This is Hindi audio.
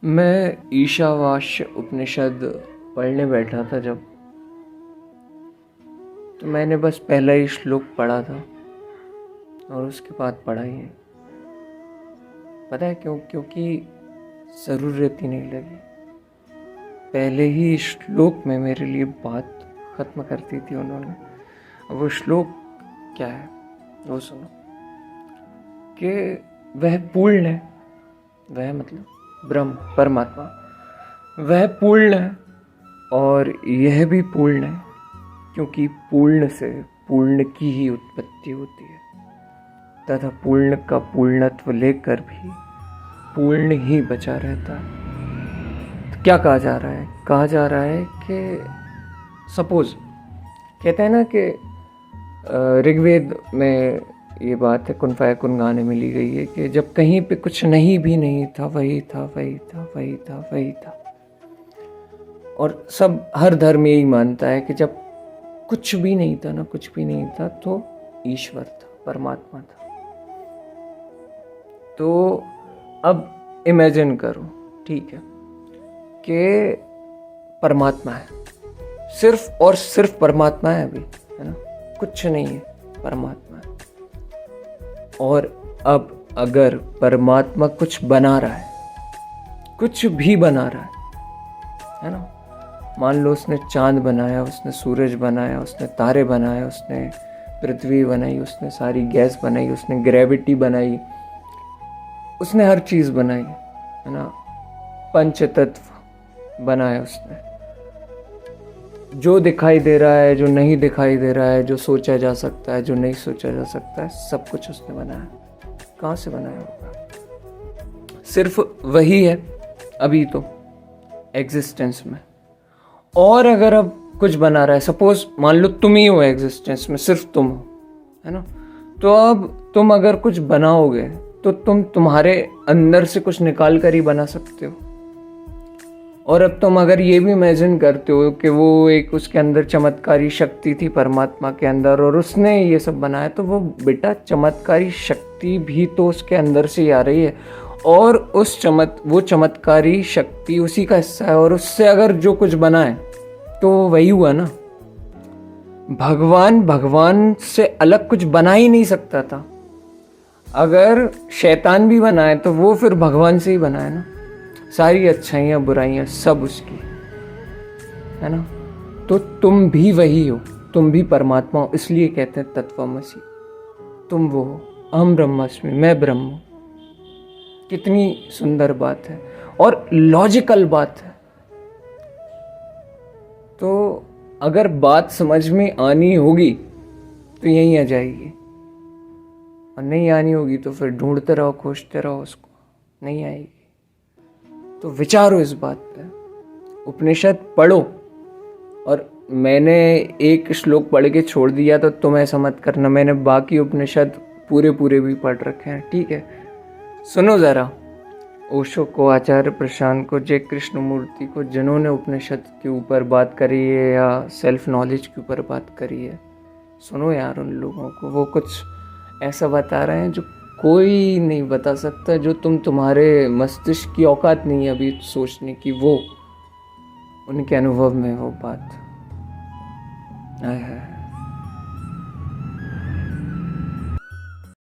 मैं ईशावास्य उपनिषद पढ़ने बैठा था जब, तो मैंने बस पहला ही श्लोक पढ़ा था और उसके बाद पढ़ा ही नहीं। पता है क्यों? क्योंकि ज़रूरत ही नहीं लगी। पहले ही श्लोक में मेरे लिए बात ख़त्म कर दी थी उन्होंने। वो श्लोक क्या है वो सुनो, कि वह पूर्ण है, वह मतलब ब्रह्म परमात्मा, वह पूर्ण है और यह भी पूर्ण है, क्योंकि पूर्ण से पूर्ण की ही उत्पत्ति होती है तथा पूर्ण का पूर्णत्व लेकर भी पूर्ण ही बचा रहता है। तो क्या कहा जा रहा है? कहा जा रहा है कि सपोज कहते हैं ना कि ऋग्वेद में ये बात है, कुन फायकुन गाने में ली गई है कि जब कहीं पे कुछ नहीं भी नहीं था, वही था वही था वही था वही था। और सब हर धर्म यही मानता है कि जब कुछ भी नहीं था ना, कुछ भी नहीं था, तो ईश्वर था, परमात्मा था। तो अब इमेजिन करो, ठीक है, कि परमात्मा है, सिर्फ और सिर्फ परमात्मा है अभी, है ना, कुछ नहीं है, परमात्मा है। और अब अगर परमात्मा कुछ बना रहा है, कुछ भी बना रहा है ना, मान लो उसने चांद बनाया, उसने सूरज बनाया, उसने तारे बनाए, उसने पृथ्वी बनाई, उसने सारी गैस बनाई, उसने ग्रेविटी बनाई, उसने हर चीज़ बनाई, है ना, पंच तत्व बनाया उसने। जो दिखाई दे रहा है, जो नहीं दिखाई दे रहा है, जो सोचा जा सकता है, जो नहीं सोचा जा सकता है, सब कुछ उसने बनाया। कहाँ से बनाया होगा? सिर्फ वही है अभी तो एग्जिस्टेंस में। और अगर अब कुछ बना रहा है, सपोज मान लो तुम ही हो एग्जिस्टेंस में, सिर्फ तुम हो, है ना, तो अब तुम अगर कुछ बनाओगे तो तुम तुम्हारे अंदर से कुछ निकाल कर ही बना सकते हो। और अब तुम अगर ये भी इमेजिन करते हो कि वो एक उसके अंदर चमत्कारी शक्ति थी परमात्मा के अंदर और उसने ये सब बनाया, तो वो बेटा चमत्कारी शक्ति भी तो उसके अंदर से ही आ रही है और वो चमत्कारी शक्ति उसी का हिस्सा है। और उससे अगर जो कुछ बना है तो वही हुआ ना। भगवान से अलग कुछ बना ही नहीं सकता था। अगर शैतान भी बनाए तो वो फिर भगवान से ही बना है ना। सारी अच्छाइयाँ बुराइयाँ सब उसकी, है ना। तो तुम भी वही हो, तुम भी परमात्मा हो, इसलिए कहते हैं तत्वमसि। तुम वो हो, अहम ब्रह्मास्मि, मैं ब्रह्म हूँ। कितनी सुंदर बात है और लॉजिकल बात है। तो अगर बात समझ में आनी होगी तो यहीं आ जाएगी, और नहीं आनी होगी तो फिर ढूंढते रहो, खोजते रहो उसको, नहीं आएगी। तो विचारो इस बात पे, उपनिषद पढ़ो। और मैंने एक श्लोक पढ़ के छोड़ दिया तो तुम ऐसा मत करना, मैंने बाकी उपनिषद पूरे भी पढ़ रखे हैं, ठीक है। सुनो ज़रा, ओशो को, आचार्य प्रशांत को, जय कृष्ण मूर्ति को, जिन्होंने उपनिषद के ऊपर बात करी है या सेल्फ नॉलेज के ऊपर बात करी है, सुनो यार उन लोगों को। वो कुछ ऐसा बता रहे हैं जो कोई नहीं बता सकता, जो तुम्हारे मस्तिष्क की औकात नहीं है अभी सोचने की। वो उनके अनुभव में वो बात है।